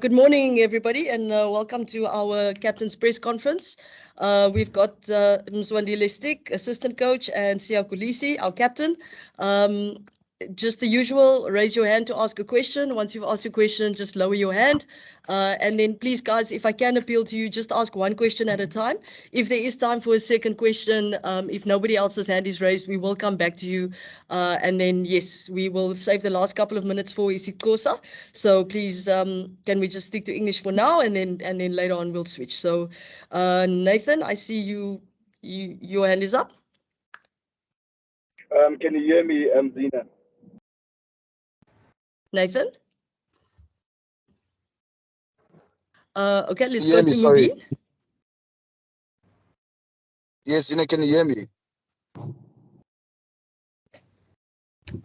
Good morning, everybody, and welcome to our captain's press conference. We've got Mzwandile, assistant coach, and Kolisi, our captain. Just the usual, raise your hand to ask a question. Once you've asked your question, just lower your hand. And then please, guys, if I can appeal to you, just ask one question at a time. If there is time for a second question, if nobody else's hand is raised, we will come back to you. And then, yes, we will save the last couple of minutes for isiXhosa. So please, can we just stick to English for now, and then later on we'll switch. So Nathan, I see your hand is up. Can you hear me, Zina? Nathan? Okay, let's go to Mubin. Yes, Zina, can you hear me?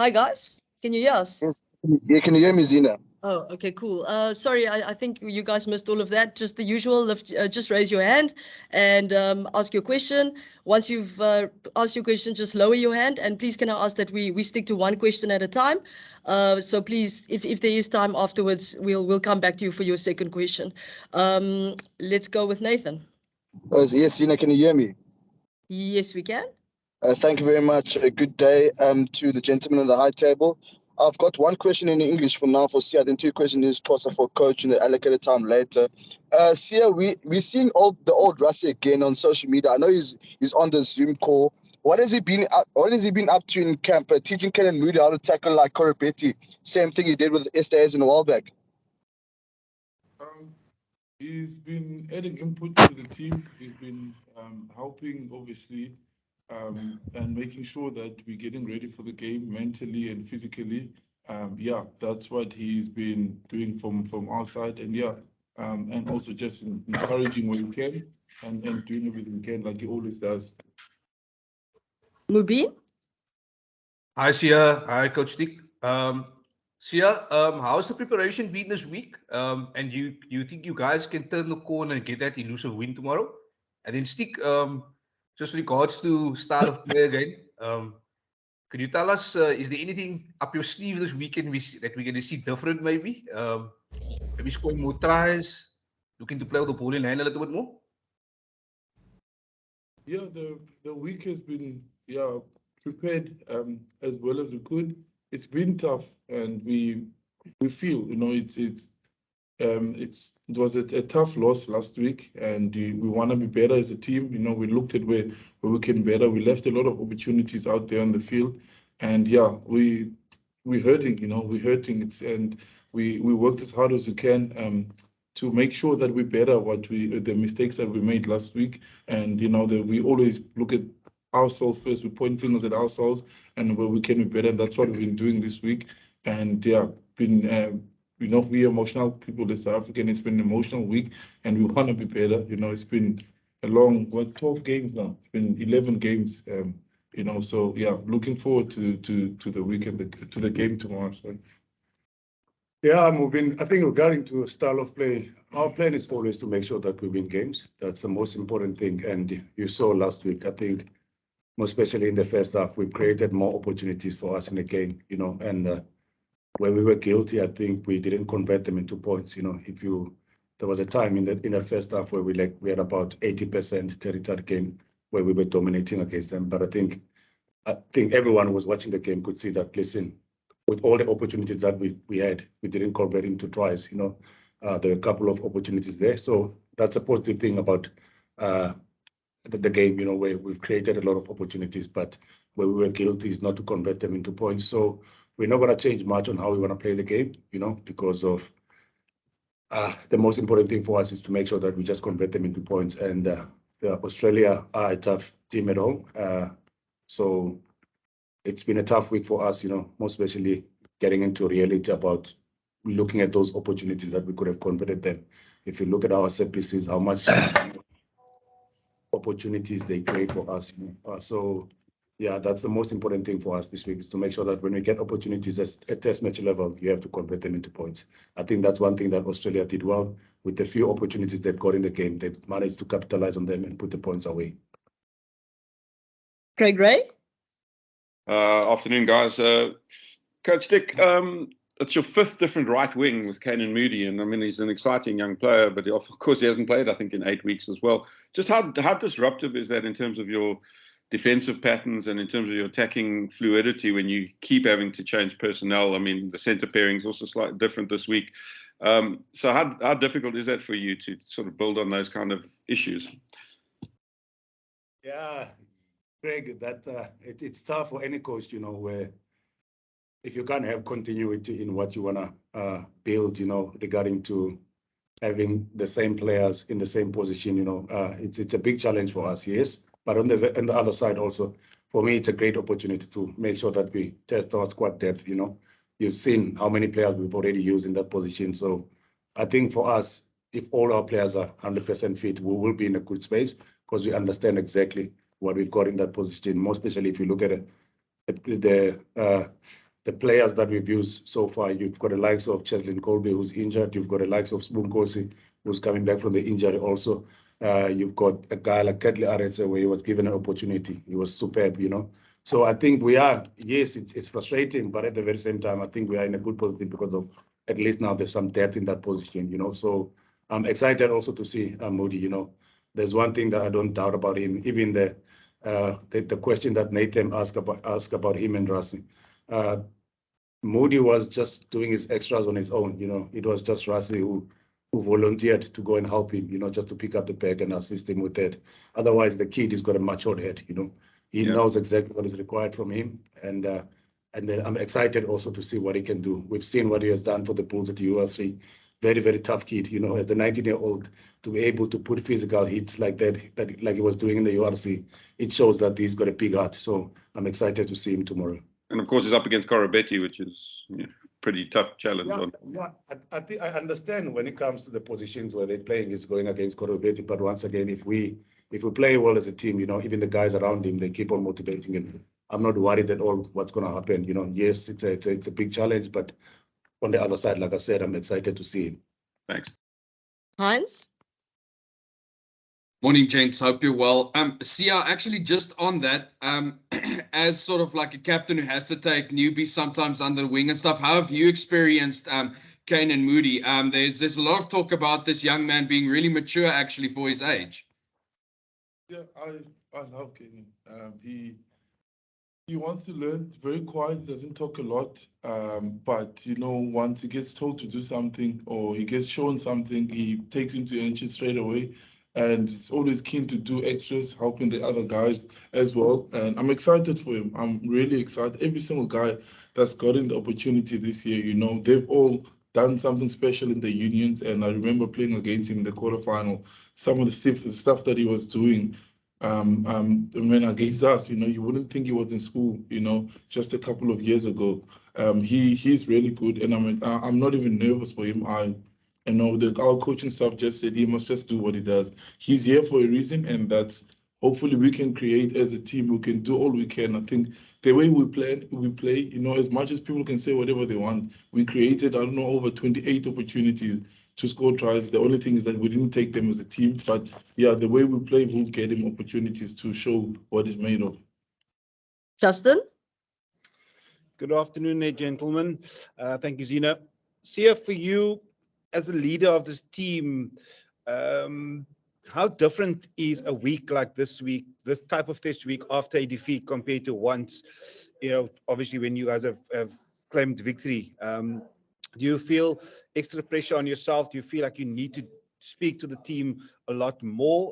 Hi, guys. Can you hear us? Yes. Yeah, can you hear me, Zina? Oh, okay, cool. Sorry, I think you guys missed all of that. Just the usual, just raise your hand and ask your question. Once you've asked your question, just lower your hand. And please, can I ask that we stick to one question at a time? So please, if there is time afterwards, we'll come back to you for your second question. Let's go with Nathan. Yes, Zina, can you hear me? Yes, we can. Thank you very much. A good day to the gentleman on the high table. I've got one question in English for now for Sia, then two questions in Xhosa for coach in the allocated time later. Sia, we're seeing the old Rassie again on social media. I know he's on the Zoom call. What has he been up to in camp? Teaching Kenan Moody how to tackle like Korobeti. Same thing he did with Estes in a while back. He's been adding input to the team. He's been helping, obviously, and making sure that we're getting ready for the game mentally and physically. Yeah, that's what he's been doing from our side. And yeah, and also just encouraging when we can and doing everything we can like he always does. Mubin? Hi, Sia. Hi, Coach Stick. Sia, how's the preparation been this week? And you think you guys can turn the corner and get that elusive win tomorrow? And then Stick, just regards to start of play again, could you tell us, is there anything up your sleeve this weekend that we're going to see different maybe? Maybe scoring more tries, looking to play with the ball in hand a little bit more? Yeah, the week has been prepared as well as we could. It's been tough, and we feel it was a tough loss last week, and we want to be better as a team. We looked at where we can better. We left a lot of opportunities out there on the field, and yeah, we're hurting. We're hurting. And we worked as hard as we can to make sure that we better the mistakes that we made last week, and that we always look at ourselves first. We point fingers at ourselves and where we can be better, and that's what we've been doing this week. And yeah, we emotional people in South Africa, and it's been an emotional week, and we want to be better. It's been a long 12 games now. It's been 11 games. So yeah, looking forward to the weekend, to the game tomorrow. So. Yeah, I think regarding to style of play, our plan is always to make sure that we win games. That's the most important thing. And you saw last week, I think, most especially in the first half, we created more opportunities for us in the game, and where we were guilty, I think we didn't convert them into points. There was a time in the first half where we had about 80% territory game where we were dominating against them. But I think everyone who was watching the game could see that, listen, with all the opportunities that we had, we didn't convert into tries. You know, there were a couple of opportunities there, so that's a positive thing about the game. You know, where we've created a lot of opportunities, but where we were guilty is not to convert them into points. So we're not going to change much on how we want to play the game. You know, because of the most important thing for us is to make sure that we just convert them into points. And Australia are a tough team at home, so it's been a tough week for us, you know, most especially getting into reality about looking at those opportunities that we could have converted them. If you look at our set pieces, how much opportunities they create for us. You know? So yeah, that's the most important thing for us this week, is to make sure that when we get opportunities at test match level, you have to convert them into points. I think that's one thing that Australia did well. With the few opportunities they've got in the game, they've managed to capitalize on them and put the points away. Craig Ray? Afternoon, guys. Coach Dick, it's your fifth different right wing with Canan Moodie, and I mean, he's an exciting young player, but of course he hasn't played, I think, in 8 weeks as well. Just how disruptive is that in terms of your defensive patterns and in terms of your attacking fluidity when you keep having to change personnel? I mean, the centre pairing is also slightly different this week. So how difficult is that for you to sort of build on those kind of issues? Yeah, Greg, it's tough for any coach, you know, where if you can't have continuity in what you want to build, you know, regarding to having the same players in the same position, you know, it's a big challenge for us, yes. But on the other side also, for me, it's a great opportunity to make sure that we test our squad depth, you know. You've seen how many players we've already used in that position. So I think for us, if all our players are 100% fit, we will be in a good space because we understand exactly what we've got in that position, more especially if you look at it, the players that we've used so far. You've got the likes of Cheslin Colby, who's injured. You've got the likes of Kolisi, who's coming back from the injury also. You've got a guy like Kedley Arendse, where he was given an opportunity. He was superb, you know. So I think we are, yes, it's frustrating, but at the very same time, I think we are in a good position because of at least now there's some depth in that position, you know. So I'm excited also to see Moody, you know. There's one thing that I don't doubt about him, even the question that Nathan asked about him and Rassi. Moody was just doing his extras on his own, you know. It was just Rassi who volunteered to go and help him, you know, just to pick up the bag and assist him with that. Otherwise, the kid has got a matured head, you know. He knows exactly what is required from him. And then I'm excited also to see what he can do. We've seen what he has done for the Bulls at UR3. Very, very tough kid, you know, as a 19-year-old, to be able to put physical hits like that like he was doing in the URC. It shows that he's got a big heart. So I'm excited to see him tomorrow. And of course, he's up against Korobetti, which is pretty tough challenge. I think I understand when it comes to the positions where they're playing is going against Korobetti. But once again, if we play well as a team, you know, even the guys around him, they keep on motivating him. I'm not worried at all what's going to happen. You know, yes, it's a big challenge, but on the other side, like I said, I'm excited to see him. Thanks. Heinz? Morning, gents. Hope you're well. Sia, actually, just on that, as sort of like a captain who has to take newbies sometimes under the wing and stuff, how have you experienced Canan Moodie? There's a lot of talk about this young man being really mature, actually, for his age. Yeah, I love Canan. He wants to learn. Very quiet, doesn't talk a lot. But you know, once he gets told to do something or he gets shown something, he takes into action straight away. And he's always keen to do extras, helping the other guys as well. And I'm excited for him. I'm really excited. Every single guy that's gotten the opportunity this year, you know, they've all done something special in the unions. And I remember playing against him in the quarterfinal. Some of the stuff that he was doing when against us, you know, you wouldn't think he was in school, you know, just a couple of years ago. He's really good, and I'm not even nervous for him. I know that our coaching staff just said he must just do what he does. He's here for a reason, and that's hopefully we can create as a team. We can do all we can. I think the way we play, you know, as much as people can say whatever they want, we created, I don't know, over 28 opportunities to score tries. The only thing is that we didn't take them as a team. But yeah, the way we play will get him opportunities to show what he's made of. Justin? Good afternoon there, gentlemen. Thank you, Zina. Sia, for you, as a leader of this team, how different is a week like this week, this type of test week after a defeat compared to once, you know, obviously when you guys have claimed victory. Do you feel extra pressure on yourself? Do you feel like you need to speak to the team a lot more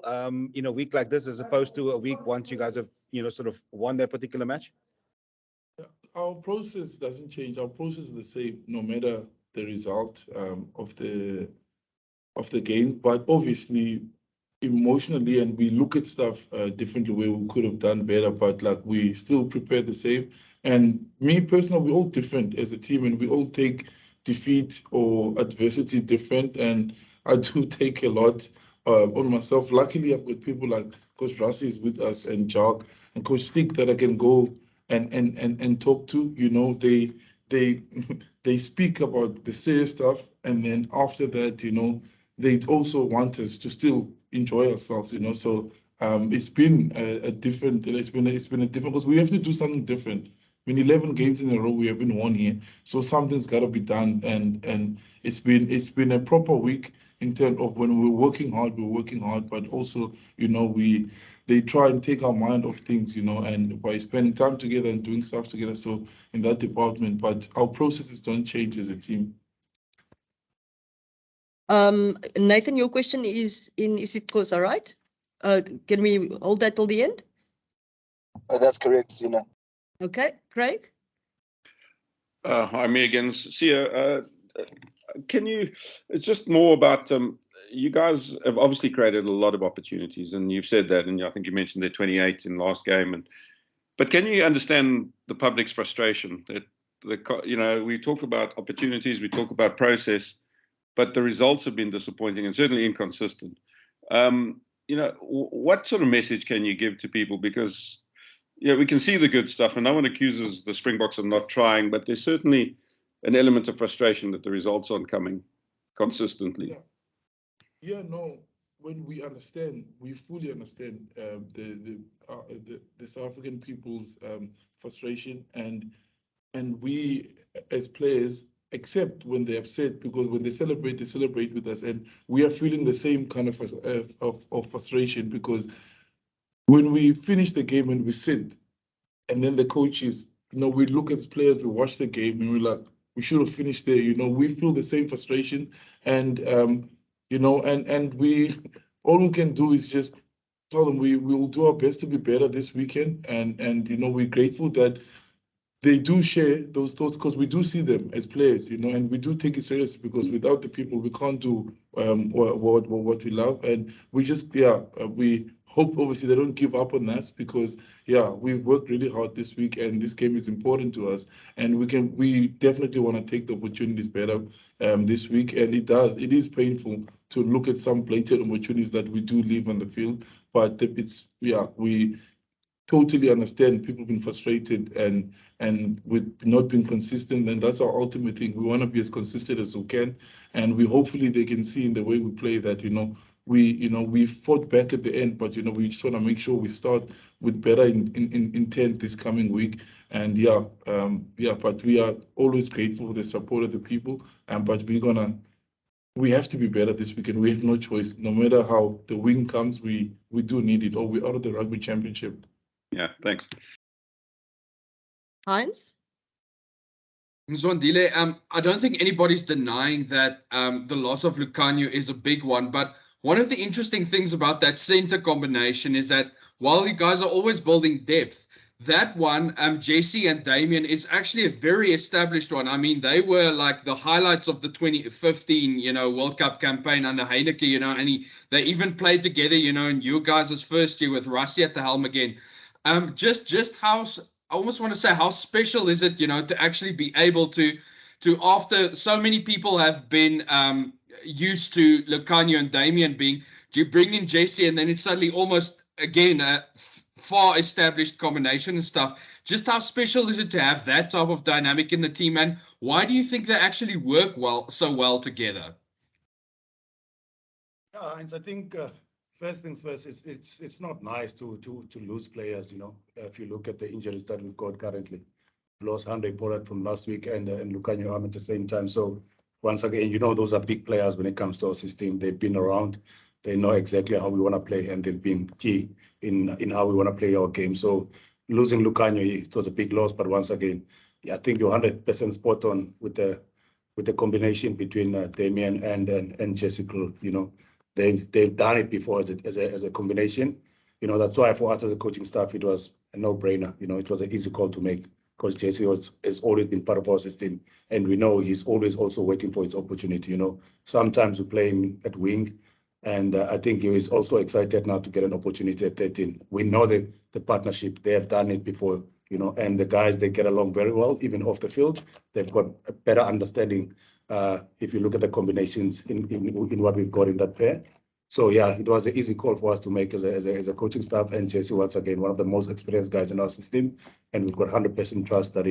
in a week like this, as opposed to a week once you guys have, sort of won that particular match? Our process doesn't change. Our process is the same, no matter the result of the game. But obviously, emotionally, and we look at stuff differently where we could have done better. But like we still prepare the same. And me personally, we're all different as a team, and we all take defeat or adversity different. And I do take a lot on myself. Luckily, I've got people like Coach Rassi is with us, and Jock and Coach Stick that I can go and talk to. They they speak about the serious stuff, and then after that, they also want us to still enjoy ourselves. So it's been a different. It's been a different, because we have to do something different. I mean, 11 games in a row we haven't won here, so something's got to be done. And it's been a proper week in terms of when we're working hard, but also they try and take our mind off things, and by spending time together and doing stuff together. So in that department, but our processes don't change as a team. Nathan, your question is it close, all right? Can we hold that till the end? That's correct, Zina. Okay, Craig? Hi, me again. Sia, can you, it's just more about, you guys have obviously created a lot of opportunities, and you've said that, and I think you mentioned they're 28 in last game. But can you understand the public's frustration that, we talk about opportunities, we talk about process, but the results have been disappointing and certainly inconsistent. What sort of message can you give to people? Because we can see the good stuff, and no one accuses the Springboks of not trying, but there's certainly an element of frustration that the results aren't coming consistently. No. When we understand, we fully understand the South African people's frustration, and we as players accept when they're upset, because when they celebrate with us, and we are feeling the same kind of frustration, because when we finish the game and we sit, and then the coaches, we look at the players, we watch the game, and we're like, we should have finished there. We feel the same frustration, and and we, all we can do is just tell them we will do our best to be better this weekend, and we're grateful that they do share those thoughts, because we do see them as players, and we do take it seriously, because without the people, we can't do what we love. And we just, we hope obviously they don't give up on us, because we've worked really hard this week, and this game is important to us, and we definitely want to take the opportunities better this week. And it is painful to look at some blatant opportunities that we do leave on the field, but we totally understand people being frustrated and with not being consistent, and that's our ultimate thing. We want to be as consistent as we can, and hopefully they can see in the way we play that we fought back at the end, but we just want to make sure we start with better intent this coming week. And but we are always grateful for the support of the people, but we have to be better this weekend. We have no choice. No matter how the win comes, we do need it, or we're out of the rugby championship. Yeah, thanks. Heinz? Mzwandile, I don't think anybody's denying that the loss of Lucanio is a big one, but one of the interesting things about that center combination is that while you guys are always building depth, that one, Jesse and Damien, is actually a very established one. I mean, they were like the highlights of the 2015, World Cup campaign under Heineke, and they even played together, in you guys' first year with Rassi at the helm again. Just how, I almost want to say, how special is it, to actually be able to after so many people have been used to Lucanio and Damien being, you bring in Jesse, and then it's suddenly almost again a far established combination and stuff. Just how special is it to have that type of dynamic in the team, and why do you think they actually work so well together? And I think first things first, it's not nice to lose players. If you look at the injuries that we've got currently, we lost Andre Pollard from last week and Lucanio Arm at the same time. So once again, those are big players when it comes to our system. They've been around, they know exactly how we want to play, and they've been key in how we want to play our game. So losing Lucanio, it was a big loss, but once again, I think you're 100% spot on with the combination between Damian and Jesse Crew. You know, they've done it before as a combination. You know, that's why for us as a coaching staff, it was a no-brainer. You know, it was an easy call to make because Jesse has always been part of our system, and we know he's always also waiting for his opportunity. You know, sometimes we play him at wing, and I think he is also excited now to get an opportunity at 13. We know the partnership; they have done it before. You know, and the guys, they get along very well, even off the field. They've got a better understanding if you look at the combinations in what we've got in that pair. So yeah, it was an easy call for us to make as a coaching staff. And Jesse, once again, one of the most experienced guys in our system, and we've got 100% trust that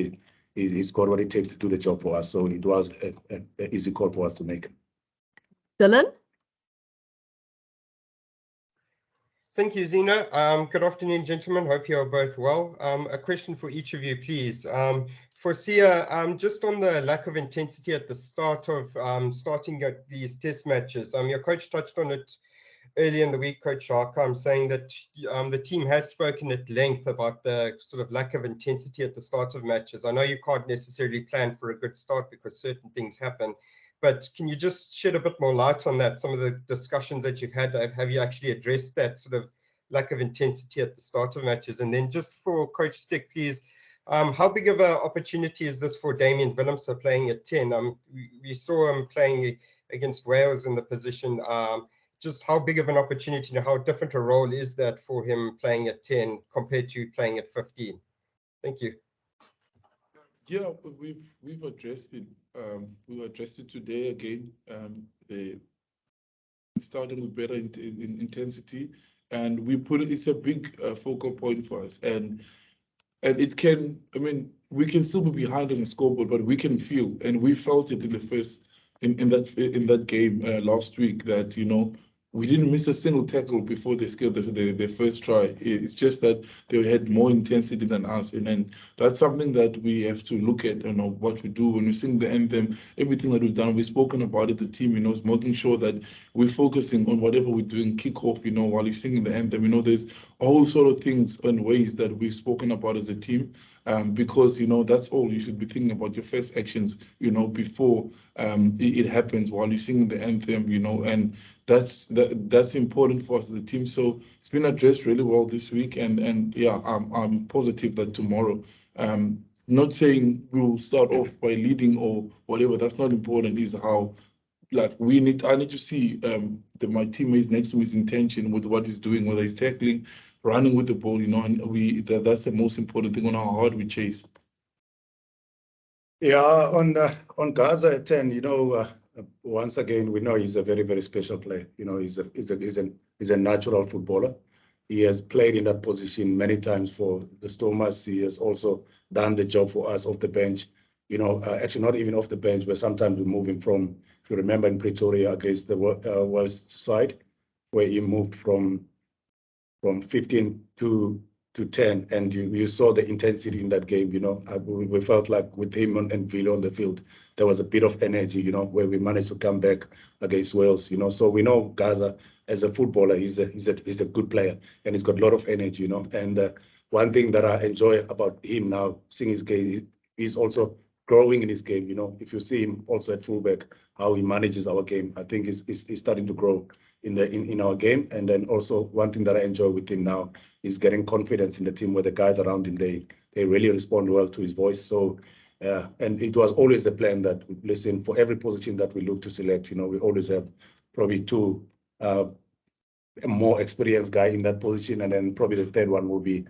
he's got what it takes to do the job for us. So it was an easy call for us to make. Dylan? Thank you, Zina. Good afternoon, gentlemen. Hope you are both well. A question for each of you, please. For Sia, just on the lack of intensity at the start of starting these test matches, your coach touched on it earlier in the week, Coach Sharkam, saying that the team has spoken at length about the sort of lack of intensity at the start of matches. I know you can't necessarily plan for a good start because certain things happen, but can you just shed a bit more light on that? Some of the discussions that you've had, have you actually addressed that sort of lack of intensity at the start of matches? And then just for Coach Stick, please, how big of an opportunity is this for Damian Willemse playing at 10? We saw him playing against Wales in the position. Just how big of an opportunity and how different a role is that for him playing at 10 compared to playing at 15? Thank you. Yeah, we've addressed it. We addressed it today again. Starting with better intensity, and we put it. It's a big focal point for us, and it can. I mean, we can still be behind on the scoreboard, but we can feel, and we felt it in the first in that game last week that we didn't miss a single tackle before they scored their first try. It's just that they had more intensity than us, and that's something that we have to look at. What we do when we sing the anthem, everything that we've done, we've spoken about it. The team, is making sure that we're focusing on whatever we're doing, kickoff, while you're singing the anthem. There's all sort of things and ways that we've spoken about as a team. Because that's all you should be thinking about, your first actions before it happens, while you're singing the anthem, and that's important for us as a team. So it's been addressed really well this week, and yeah, I'm positive that tomorrow, not saying we'll start off by leading or whatever, that's not important. Is how I need to see my teammates next to his intention with what he's doing, whether he's tackling, running with the ball, and that's the most important thing on how hard we chase. Yeah, on Gaza at 10, once again, we know he's a very, very special player. He's a natural footballer. He has played in that position many times for the Stormers. He has also done the job for us off the bench. Actually not even off the bench, but sometimes we move him from, if you remember in Pretoria against the West side, where he moved from 15 to 10, and you saw the intensity in that game. We felt like with him and Vilo on the field, there was a bit of energy, where we managed to come back against Wales. So we know Gaza as a footballer, he's a good player, and he's got a lot of energy. And one thing that I enjoy about him now, seeing his game, he's also growing in his game. If you see him also at fullback, how he manages our game, I think he's starting to grow in our game. And then also one thing that I enjoy with him now is getting confidence in the team, where the guys around him, they really respond well to his voice. So and it was always the plan that, listen, for every position that we look to select, we always have probably two a more experienced guy in that position, and then probably the third one will be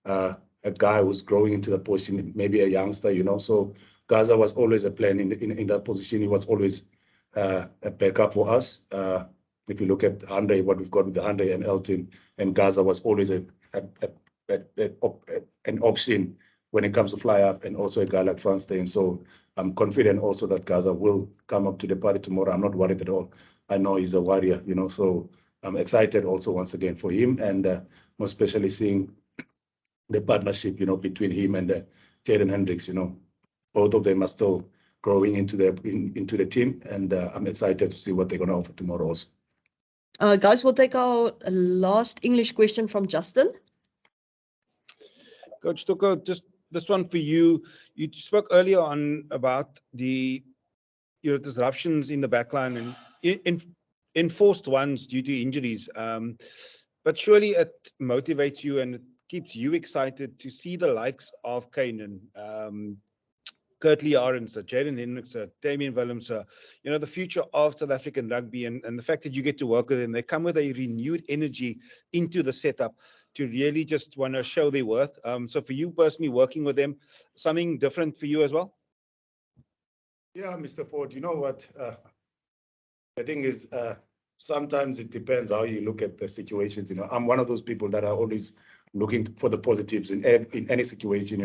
a guy who's growing into the position, maybe a youngster. So Gaza was always a plan in that position. He was always a backup for us. If you look at Andre, what we've got with the Andre and Elton, and Gaza was always an option when it comes to fly up, and also a guy like Van Steen. So I'm confident also that Gaza will come up to the party tomorrow. I'm not worried at all. I know he's a warrior, so I'm excited also once again for him, and more especially seeing the partnership, between him and Jaden Hendricks. Both of them are still growing into the team, and I'm excited to see what they're going to offer tomorrow also. Guys, we'll take our last English question from Justin. Coach Toko, just this one for you. You spoke earlier on about the disruptions in the backline and enforced ones due to injuries. But surely it motivates you and it keeps you excited to see the likes of Kanan, Kurtley Arends, Jaden Hendricks, Damian Willems, the future of South African rugby and the fact that you get to work with them. They come with a renewed energy into the setup to really just want to show their worth. So for you personally, working with them, something different for you as well? Yeah, Mr. Ford, you know what? The thing is, sometimes it depends how you look at the situations. I'm one of those people that are always looking for the positives in any situation,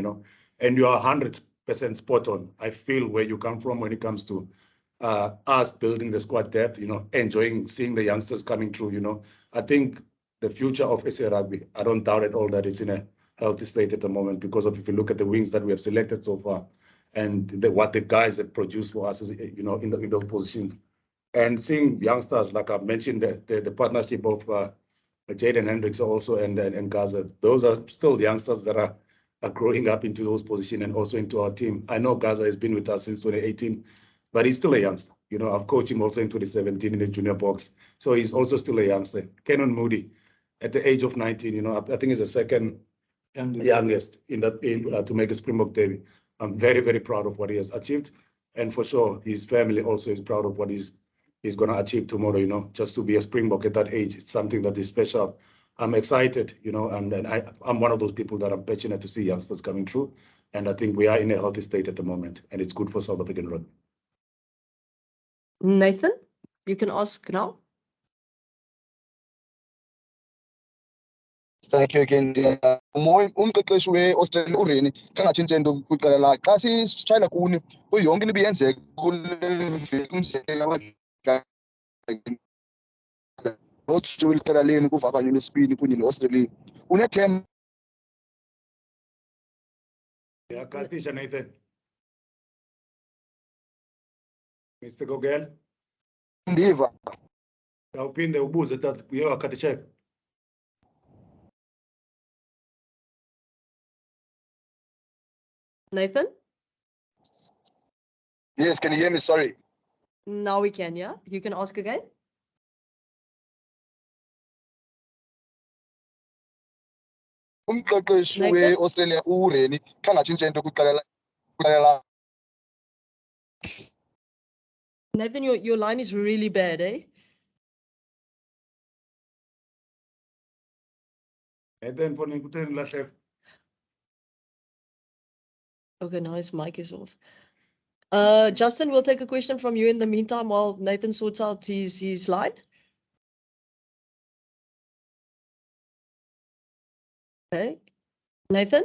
and you are 100% spot on. I feel where you come from when it comes to us building the squad depth, enjoying seeing the youngsters coming through, I think the future of SA Rugby, I don't doubt at all that it's in a healthy state at the moment because of if you look at the wings that we have selected so far and what the guys have produced for us, in those positions. And seeing youngsters, like I've mentioned, the partnership of Jaden Hendricks also and Gaza, those are still youngsters that are growing up into those positions and also into our team. I know Gaza has been with us since 2018, but he's still a youngster. I've coached him also in 2017 in the junior box. So he's also still a youngster. Kenan Moody, at the age of 19, I think he's the second youngest to make a Springbok debut. I'm very, very proud of what he has achieved. And for sure, his family also is proud of what he's going to achieve tomorrow, just to be a Springbok at that age. It's something that is special. I'm excited, and I'm one of those people that I'm passionate to see youngsters coming through. And I think we are in a healthy state at the moment, and it's good for South African rugby. Nathan, you can ask now. Thank you again. Umqeqeshi we-Australia uReni kangatshintshe into kuqala la xa sitshayela kuni yonke into ibiyenzeka kule veki notshintsho iqela leni kuvavanyo lwesibini kunye ne-Australia unethemba. Yakatisha Nathan. Mr. Gogel. Ndiva. Awuphinde ubuze tata uye wakatisheka. Nathan? Yes, can you hear me? Sorry. Now we can, yeah? You can ask again. Umqeqeshi we-Australia uReni kangatshintshe into kuqala la. Nathan, your line is really bad, eh? Nathan, for ngikutheni lahleka. Okay, now his mic is off. Justin, we'll take a question from you in the meantime while Nathan sorts out his line. Okay. Nathan?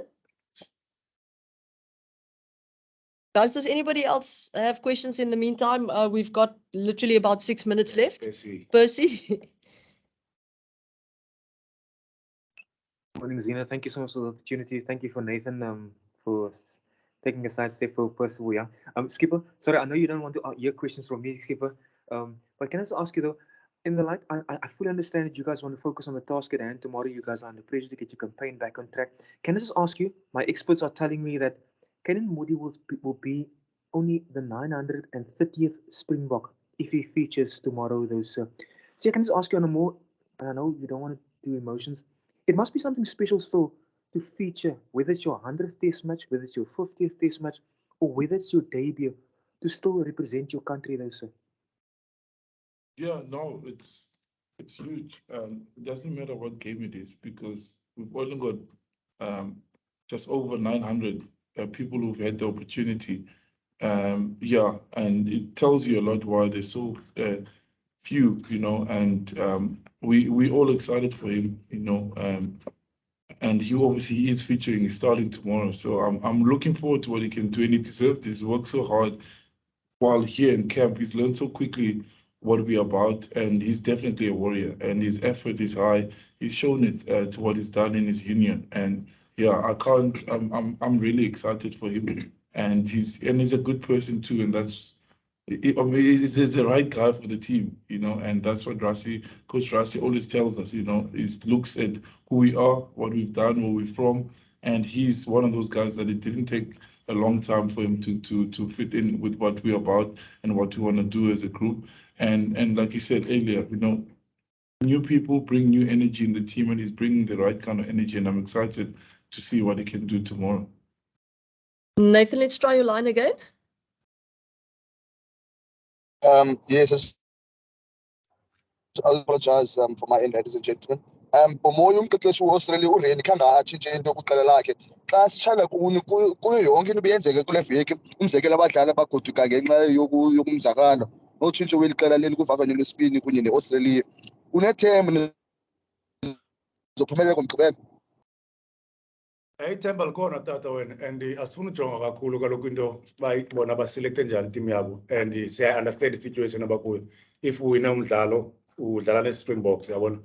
Guys, does anybody else have questions in the meantime? We've got literally about 6 minutes left. Percy? Morning, Zina. Thank you so much for the opportunity. Thank you for Nathan for taking a side step for Percival. Yeah. Skipper, sorry, I know you don't want to hear questions from me, Skipper. But can I just ask you though, in the light, I fully understand that you guys want to focus on the task at hand. Tomorrow you guys are under pressure to get your campaign back on track. Can I just ask you, my experts are telling me that Kenan Moody will be only the 930th Springbok if he features tomorrow. So I can just ask you on a more, I know you don't want to do emotions. It must be something special still to feature, whether it's your 100th test match, whether it's your 50th test match, or whether it's your debut, to still represent your country though, sir. Yeah, no, it's huge. It doesn't matter what game it is because we've only got just over 900 people who've had the opportunity. Yeah, and it tells you a lot why there's so few, and we all excited for him, and he obviously is featuring, he's starting tomorrow. So I'm looking forward to what he can do, and he deserves this. He's worked so hard while here in camp. He's learned so quickly what we're about, and he's definitely a warrior, and his effort is high. He's shown it to what he's done in his union, and yeah, I'm really excited for him, and he's a good person too, and that's. I mean, he's the right guy for the team, and that's what Coach Rassie always tells us, he looks at who we are, what we've done, where we're from, And he's one of those guys that it didn't take a long time for him to fit in with what we're about and what we want to do as a group. And like you said earlier, new people bring new energy in the team, and he's bringing the right kind of energy, and I'm excited to see what he can do tomorrow. Nathan, let's try your line again. Yes, I apologize for my end, ladies and gentlemen. Umoya umqeqeshi we-Australia uReni khange atshintshe into yokuqala lakhe xa sitshayela kuyo yonke into beyenzeke kule veki. Umzekelo abadlali abagoduka ngenxa yokumzakalo notshintsho weli qela leli kuvavanyo lwesibini kunye ne-Australia. Unethemba nizophumelela ngomgqibelo? ithemba likhona tata wena, and asifuni ujonga kakhulu kaloku into bayibona baselekte njani iteam yabo, and siya-understand i-situation abakuyo. If uwina umdlalo udlala ne-Springboks, yabona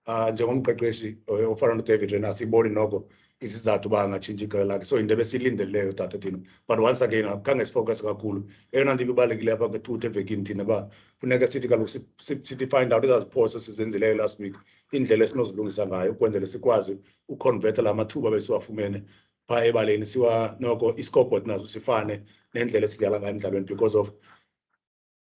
njengomqeqeshi ofana noDavid Rena asiboni noko isizathu uba angatshintshi iqela lakhe, so into ebesiyilindeleyo tata thina. But once again khange sifocus kakhulu. Eyona nto ibalulekileyo apha kwethuthi evekini thina uba funeka sithi kaloku sithi find out ezaziphoso sizenzileyo last week, indlela esinozilungisa ngayo ukwenzele sikwazi uconverta la mathuba besiwafumene phaa ebaleni, noko i-scoreboard nazo sifane nendlela esidlala ngayo emdlalweni, because of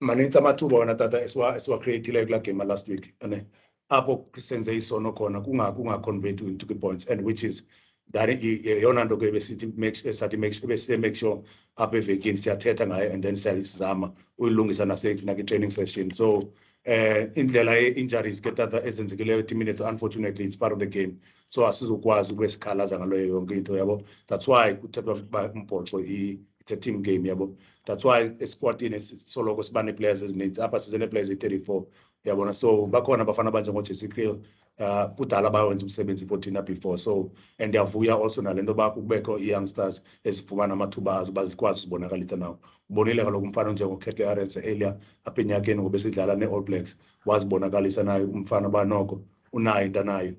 manintsi amathuba wona tata esiwacreatileyo kulaa game last week, ane apho senze isono khona kungaconverti into kwi-points, and which is that yeyona nto ke besithi make sure apha evekini siyathetha ngayo, and then siyazama uyilungisa nakwi-training session. So indlela ye-injuries ke tata ezenzekileyo etimini yethu, unfortunately it's part of the game, so asizokwazi ukuyesikhalaza ngaloyo yonke into, yabo. That's why kuthethwa uba umbhoxo it's a team game, yabo. That's why esquadini soloko siba nee-players ezininzi apha, size nee-players eyi-34, yabona. So bakhona abafana abanjengoJesse Kriel kudala bawenza umsebenzi for thina before, so and ndiyavuya also nale nto uba kubekho ii-youngsters ezifumana amathuba azo uba zikwazi uzibonakalisa nawo. Ubonile kaloku umfana onjengokhetke Arendse earlier apha enyakeni ngoba sidlala nee-All Blacks, wazibonakalisa nayo umfana uba noko unayo into anayo,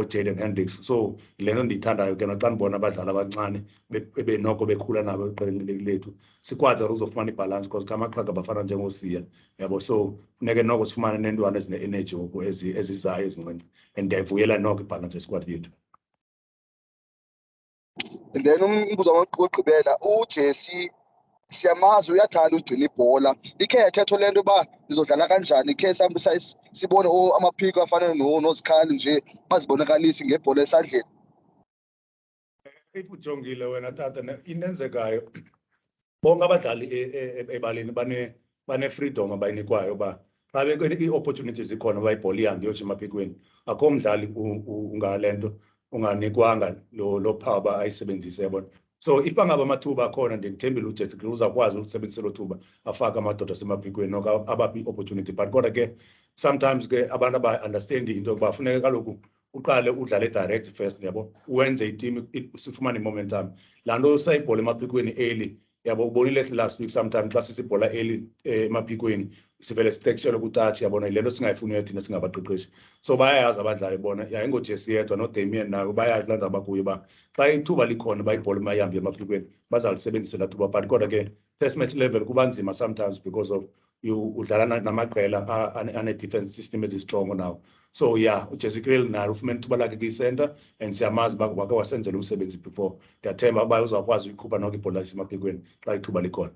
Jaden Hendricks. So le nto ndiyithandayo ke naxa ndibona abadlali abancane benoko bekhula nabo eqeleni lethu, sikwazi uzofumana ibhalansi, because ngamaxhaga bafana njengosiya, yabo. So funeke noko sifumane neentwana ezine-energy ngoku ezizayo ezincinci, and ndiyayivuyela noko ibhalansi esquad yethu. And then umbuzo wokugqibela, uJesse siyamazi uyathanda ugcina ibhola, ikhe yathethwa le nto uba nizodlala kanjani, ikhe sibone amaphiko afana nozikhali nje bazibonakalisi ngebhola esandleni? If ujongile wena tata into enzekayo, bonke abadlali ebaleni bane-freedom abayinikwayo uba xa ii-opportunities zikhona uba ibhola ihambe iyotsho emaphikweni, akho mdlali ungale nto unganikwanga lo phawu uba ayisebenzise, yabona. So if bangaba amathuba akhona, ndithembile uJesse Kriel uzawukwazi ukusebenzisa lo thuba afake amadoda asemaphikweni noko abaphi i-opportunity. But kodwa ke sometimes ke abantu aba-understandi into yokuba funeka kaloku uqale udlale direct first, yabo, uwenze iteam sifumane i-momentum. Laa nto sayibhola emaphikweni early, yabo, ubonile last week sometimes xa sisibhola early emaphikweni sivele sitekshelwe kutachi, yabona. Yile nto singayifuniyo thina singabaqeqeshi. So bayayazi abadlali bona, yayingoJesse yedwa noDamian nabo bayazi laa nto abakuyo uba xa ithuba likhona uba ibhola mayihambe emaphikweni bazalisebenzisa laa thuba. But kodwa ke test match level kuba nzima sometimes because of udlala namaqela ane-defense system ezistrongo now. So yeah, uJesse Kriel naye ufumene ithuba lakhe kwi-center, and siyamazi uba wake wasenzela umsebenzi before. Ndiyathemba uba uzawukwazi uyikhupha noko ibhola emaphikweni xa ithuba likhona.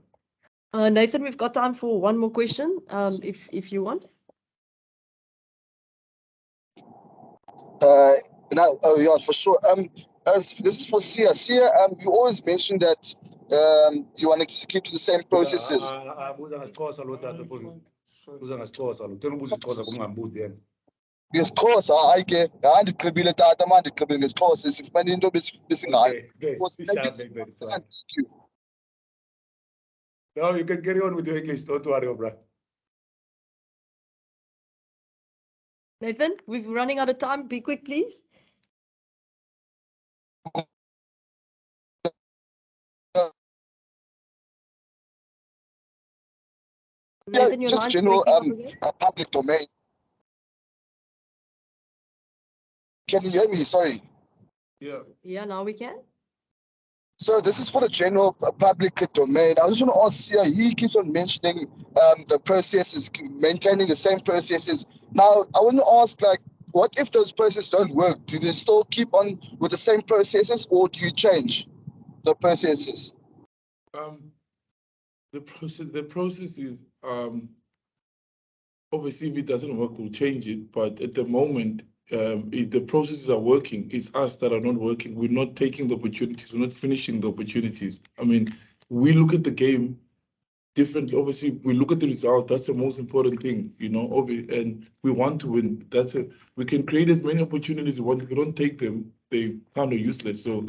Nathan, we've got time for one more question, if you want. Yeah, for sure. This is for Sia. Sia, you always mention that you want to keep to the same processes. Buza ngesiXhosa lo tata mfowethu. Buza ngesiXhosa lo. Uthena ubuza isiXhosa kum ungambuzi yena. NgesiXhosa hayi ke, ndigqibile tata manje, ndigqibile ngesiXhosa, sifumane into besingayo. No, you can carry on with your English, don't worry, bro. Nathan, we're running out of time. Be quick, please. Nathan, your Just line's general breaking up again. public domain. Can you hear me? Sorry. Yeah, now we can. So this is for the general public domain. I just want to ask Sia, he keeps on mentioning the processes, maintaining the same processes. Now, I want to ask, like, what if those processes don't work? Do they still keep on with the same processes, or do you change the processes? The process is obviously if it doesn't work, we'll change it. But at the moment, if the processes are working, it's us that are not working. We're not taking the opportunities. We're not finishing the opportunities. I mean, we look at the game differently. Obviously, we look at the result. That's the most important thing, you know. And we want to win. We can create as many opportunities as we want. If we don't take them, they kind of useless. So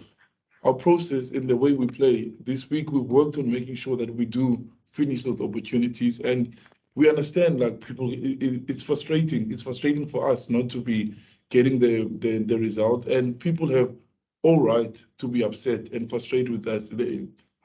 our process in the way we play this week, we've worked on making sure that we do finish those opportunities. And we understand, like, people, it's frustrating. It's frustrating for us not to be getting the result. And people have all right to be upset and frustrated with us.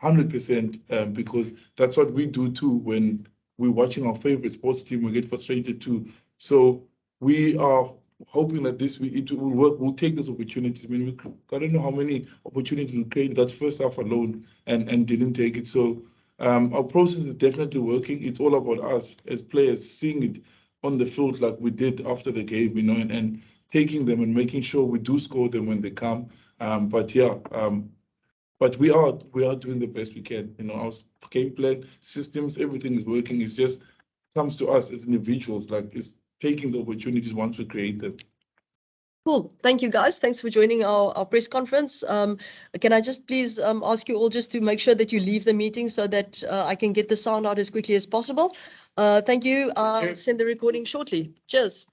100%, because that's what we do too when we're watching our favorite sports team. We get frustrated too. So we are hoping that this week it will work. We'll take this opportunity. I mean, I don't know how many opportunities we created that first half alone and didn't take it. So our process is definitely working. It's all about us as players seeing it on the field like we did after the game, you know, and taking them and making sure we do score them when they come. But we are doing the best we can. You know, our game plan, systems, everything is working. It's just comes to us as individuals, like it's taking the opportunities once we create them. Cool. Thank you, guys. Thanks for joining our press conference. Can I just please ask you all just to make sure that you leave the meeting so that I can get the sound out as quickly as possible. Thank you. I'll send the recording shortly. Cheers.